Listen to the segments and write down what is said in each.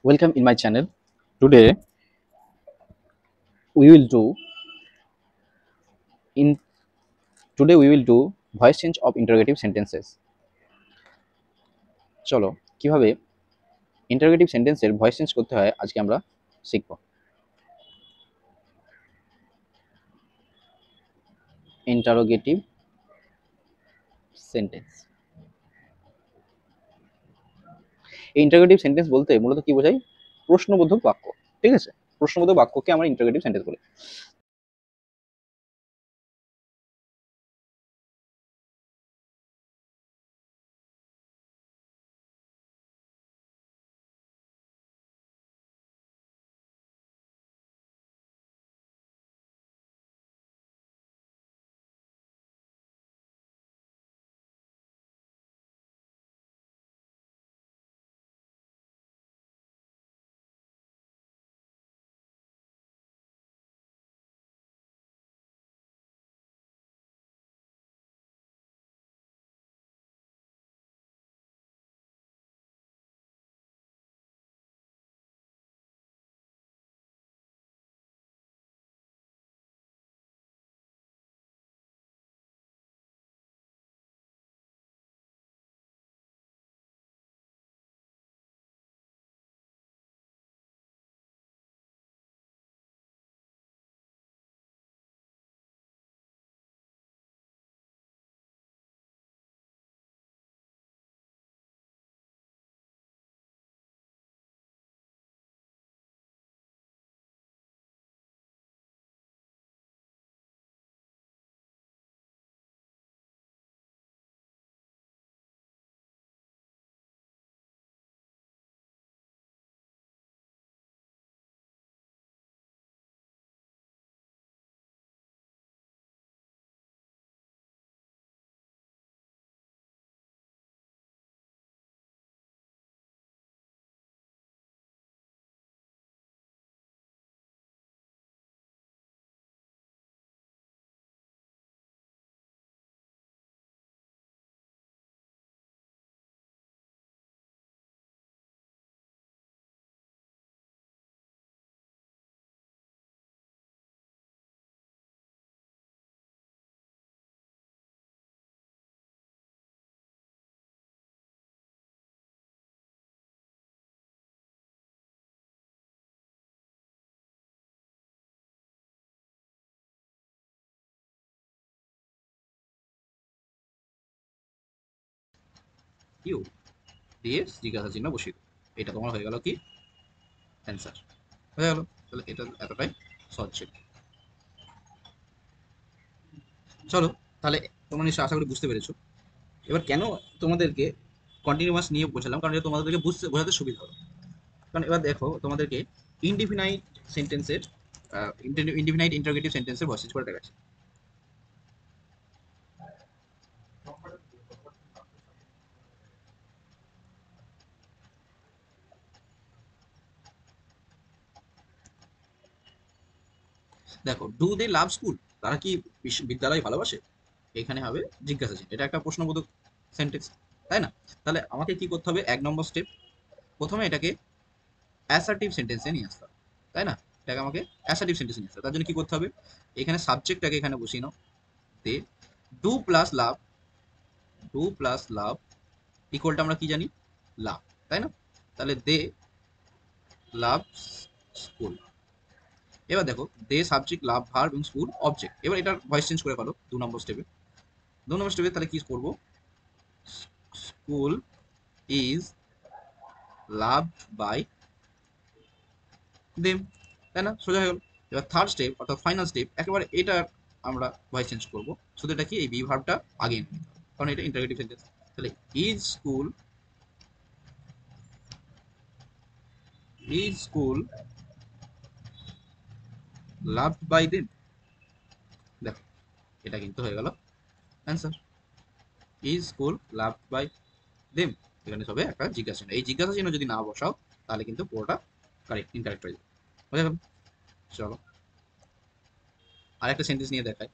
Welcome in my channel. Today we will do in today we will do voice change of interrogative sentences. চলো কিভাবে interrogative সেন্টেন্সের voice change করতে হয় আজকে আমরা শিখব। ইন্টারোগেটিভ সেন্টেন্স, এই ইন্টারোগেটিভ সেন্টেন্স বলতে মূলত কি বোঝায়? প্রশ্নবোধক বাক্য। ঠিক আছে, প্রশ্নবোধক বাক্যকে আমরা ইন্টারোগেটিভ সেন্টেন্স বলি। ইউ দিয়ে জিজ্ঞাসা চিহ্ন বসিয়ে দেবো। এটা তোমার হয়ে গেল কি অ্যান্সার, হয়ে গেল। তাহলে এটা এতটাই সহজ ছিল। চলো তাহলে তোমরা নিশ্চয়ই আশা করি বুঝতে পেরেছো। এবার কেন তোমাদেরকে কন্টিনিউয়াস নিয়ে বোঝালাম, কারণ এটা তোমাদেরকে বোঝাতে সুবিধা হবে। কারণ এবার দেখো তোমাদেরকে ইনডিফিনাইট সেন্টেন্সের ইনডিফিনাইট ইন্টারোগেটিভ সেন্টেন্সের ভয়েস করে দেখাচ্ছে। দেখো, ডু দে লাভ স্কুল, তারা কি বিদ্যালয় ভালোবাসে? এখানে হবে জিজ্ঞাসা চিহ্ন, এটা একটা প্রশ্নবোধক সেন্টেন্স, তাই না? তাহলে আমাকে কি করতে হবে? 1 নম্বর স্টেপ, প্রথমে এটাকে অ্যাসার্টিভ সেন্টেন্সে নিয়ে আসতে হবে, তাই না? এটাকে আমাকে অ্যাসার্টিভ সেন্টেন্সে নিয়ে আসতে হবে। তার জন্য কি করতে হবে? এখানে সাবজেক্টটাকে এখানে বসিয়ে নাও। They do plus love, do plus love ইকুয়ালটা আমরা কি জানি? লাভ, তাই না? তাহলে দে লাভ স্কুল। এবার দেখো, দে সাবজেক্ট, লাভ ভার্ব এবং স্কুল অবজেক্ট। এবার এটার ভয়েস চেঞ্জ করে ফেলো 2 নম্বর স্টেপে। 2 নম্বর স্টেপে তাহলে কি করবো? School is loved by them, তাই না? সোজা হয়ে গেল। এবার থার্ড স্টেপ অর্থাৎ ফাইনাল স্টেপ, একেবারে এটা আমরা ভয়েস চেঞ্জ করবো। শুধু এটা কি, এই বি ভার্বটা আগে এনে নিতে হবে, কারণ এটা ইন্টারোগেটিভ সেন্টেন্স। তাহলে is school loved by them. দেখো, এটা কিন্তু হয়ে গেল answer. Is school loved by them, এখানে সবে একটা জিজ্ঞাসা চিহ্ন। এই জিজ্ঞাসা চিহ্ন যদি না বসাও তাহলে কিন্তু পুরোটা কারেক্ট ইনকারেক্ট হয়ে যাবে। বুঝা গেল? চলো আরেকটা সেন্টেন্স নিয়ে দেখাই।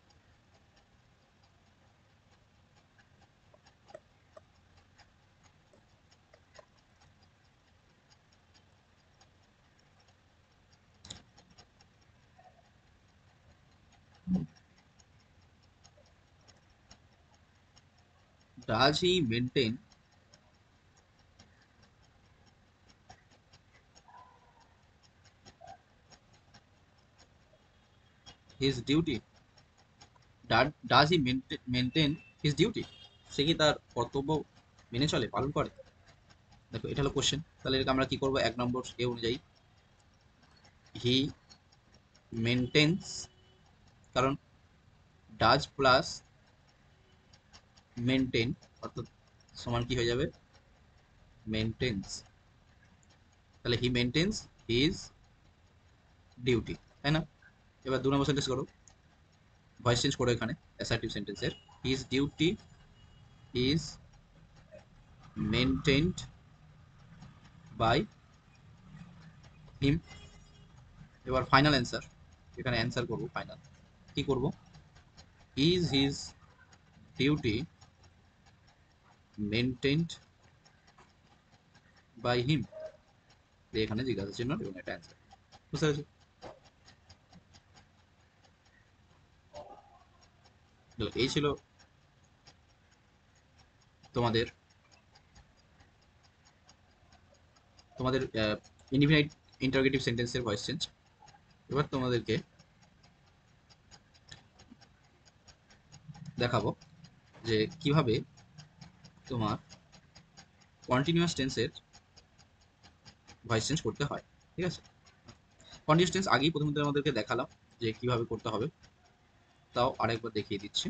Does he maintain his duty, does he maintain his duty, সে কি তার কর্তব্য মেনে চলে, পালন করে? দেখো এটা হলো কোশ্চেন, তাহলে এটাকে আমরা কি করবো, 1 নম্বর এ অনুযায়ী হি মেনটেন্স, কারণ ডাজ প্লাস মেনটেন অর্থাৎ সমান কি হয়ে যাবে, মেনটেন্স। তাহলে হি মেনটেন্স হিজ ডিউটি, তাই না? এবার 2 নম্বর সেন্টেন্স করো, ভয়েস চেঞ্জ করো এখানে অ্যাসার্টিভ সেন্টেন্সের, his duty is maintained by him. এবার ফাইনাল অ্যান্সার, এখানে অ্যান্সার করবো ফাইনাল, কি করব, is his duty maintained by him, এখানে জিজ্ঞাসা চিহ্ন এবং এটা অ্যান্সার। বুঝতে পেরেছো? এই ছিল তোমাদের তোমাদের ইনডিফিনাইট ইন্টারোগেটিভ সেন্টেন্সের ভয়েস চেঞ্জ। এবার তোমাদেরকে দেখাবো যে কিভাবে তোমার কন্টিনিউয়াস টেন্সের ভয়েস চেঞ্জ করতে হয়। ঠিক আছে, কন্টিনিউয়াস টেন্স আগেই প্রথমত আমাদেরকে দেখালাম যে কিভাবে করতে হবে, তাও আরেকবার দেখিয়ে দিচ্ছি।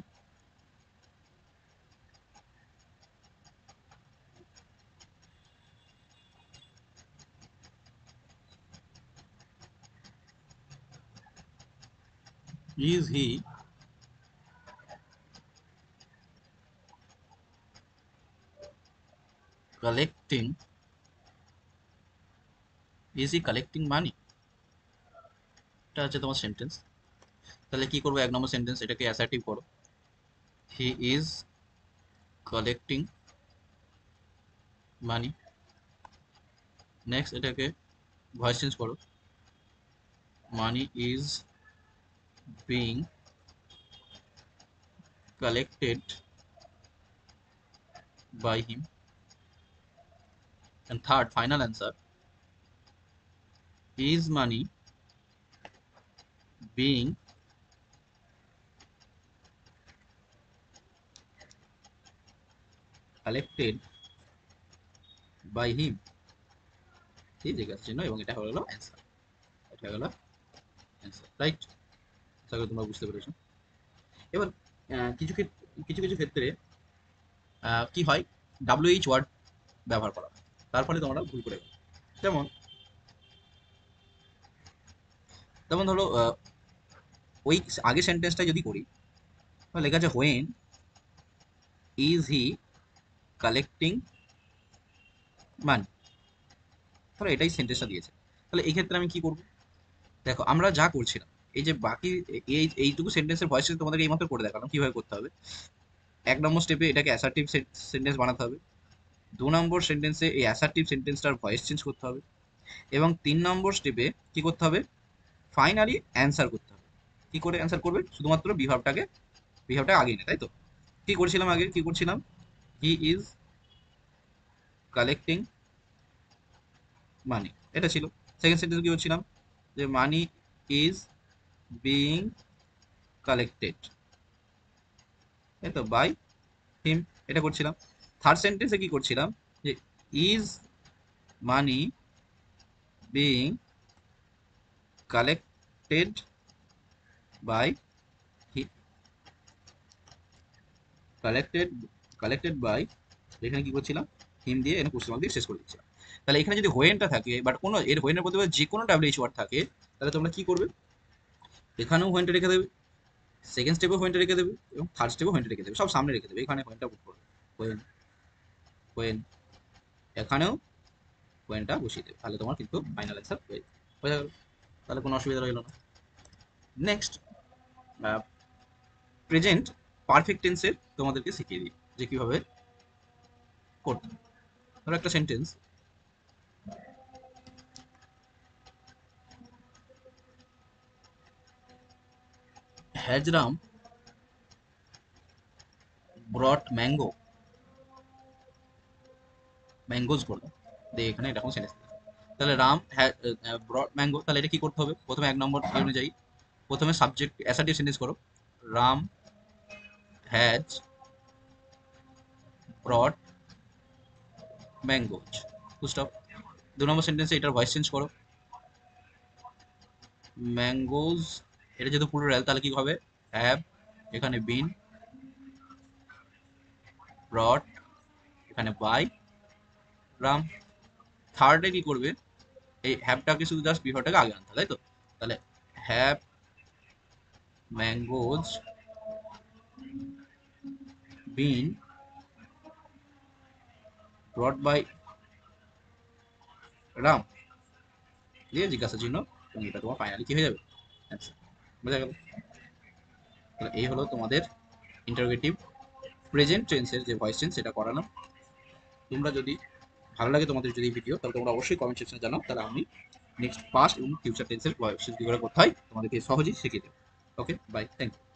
Is he collecting, is he collecting money, এটা হচ্ছে তোমার সেন্টেন্স। তাহলে কি করবো, 1 নম্বর সেন্টেন্স এটাকে অ্যাসার্টিভ করো, he is collecting money. Next এটাকে ভয়েস চেঞ্জ করো, money is being collected by him. And third, final answer, is money being collected by him? ঠিক আছে চিহ্ন এবং এটা হলো অ্যান্সার, এটা হলো অ্যান্সার, রাইট? আশা করি তোমরা বুঝতে পেরেছো। এবার কিছু কিছু কিছু ক্ষেত্রে কি হয়, WH ওয়ার্ড ব্যবহার করা হয়, তার ফলে তোমরা ভুল করে গেলো। যেমন যেমন ধরো ওই আগের সেন্টেন্সটা যদি করি, তাহলে লেখা আছে হোয়েন ইজ হি কালেক্টিং মানি, ধরো এটাই সেন্টেন্সটা দিয়েছে। তাহলে এই ক্ষেত্রে আমি কি করব, দেখো আমরা যা করছিলাম, এই যে বাকি এইটুকু সেন্টেন্সের ভয়েস তোমাদেরকে এইমাত্র করে দেখালাম কিভাবে করতে হবে। 1 নম্বর স্টেপে এটাকে অ্যাসার্টিভ সেন্টেন্স বানাতে হবে, 2 নম্বর সেন্টেন্সে এই অ্যাসার্টিভ সেন্টেন্সটার ভয়েস চেঞ্জ করতে হবে, এবং 3 নম্বর স্টেপে কি করতে হবে, ফাইনালি অ্যান্সার করতে হবে। কি করে অ্যান্সার করবে, শুধুমাত্র বিভাবটা আগে নেই, তাই তো? কি করছিলাম আগে, কি করছিলাম, হি ইজ কালেক্টিং মানি, এটা ছিল। সেকেন্ড সেন্টেন্স কি করছিলাম, যে মানি ইজ বিং কালেক্টেড, তাই তো, বাই হিম, এটা করছিলাম। থার্ড সেন্টেন্সে কি করছিলাম, যে is money being collected by collected collected by, এখানে কি করছিলাম, হিম দিয়ে এখানে কোশ্চেন মার্ক দিয়ে শেষ করে দিচ্ছিলাম। তাহলে এখানে যদি হোয়েনটা থাকে, বাট কোনো এর হোয়েনের বলতে যে কোনো WH ওয়ার্ড থাকে, তাহলে তোমরা কি করবে, এখানেও হোয়েনটা রেখে দেবে, সেকেন্ড স্টেপেও হোয়েনটা রেখে দেবে, এবং থার্ড স্টেপেও হোয়েনটা রেখে দেবে, সব সামনে রেখে দেবে, এখানে হোয়েনটা পুট করবে, হোয়েন হোয়েন, এখানেও হোয়েনটা বসিয়ে দেবে, তাহলে তোমার কিন্তু ফাইনাল অ্যান্সার হয়ে গেল, তাহলে কোনো অসুবিধা রইল না। নেক্সট, প্রেজেন্ট পারফেক্ট টেন্সের তোমাদেরকে শিখিয়ে দিই যে কিভাবে করতে হয়। ধরো একটা সেন্টেন্স, হ্যাজরাম ব্রট ম্যাঙ্গো, ম্যাঙ্গোজ করলাম, দিয়ে এখানে এরকম সেন্টেন্স। তাহলে রাম হ্যাড ব্রট ম্যাঙ্গো, তাহলে এটা কি করতে হবে? প্রথমে 1 নম্বর অনুযায়ী প্রথমে সাবজেক্ট অ্যাসার্টিভ সেন্টেন্স করো, Ram has brought mangoes, full stop. 2 নম্বর সেন্টেন্সে এটার ভয়েস চেঞ্জ করো, ম্যাঙ্গোজ, এটা যেহেতু প্লুরাল তাহলে কি হবে? হ্যাভ, এখানে বিন ব্রট, এখানে বাই রাম। থার্ডে কি করবে? এই হ্যাভটাকে শুধু জাস্ট বিফোরটাকে আগে আনতে, তাই তো? তাহলে have mangoes been brought by Ram, দিয়ে জিজ্ঞাসা চিহ্ন, এবং এটা তোমার ফাইনালি কি হয়ে যাবে? অ্যান্সার। বোঝা গেল? তাহলে এই হলো তোমাদের ইন্টারোগেটিভ প্রেজেন্ট টেন্সের যে ভয়েস চেঞ্জ সেটা করানো। তোমরা যদি ভালো লাগে তোমাদের যদি ভিডিও, তাহলে তোমরা অবশ্যই কমেন্ট সেকশনে জানাও, তাহলে আমি নেক্সট পাস্ট এবং ফিউচার টেন্সের ভয়েস চেঞ্জ কি করে করতে হয় তোমাদেরকে সহজেই শিখিয়ে দেবো। ওকে, বাই, থ্যাংক ইউ।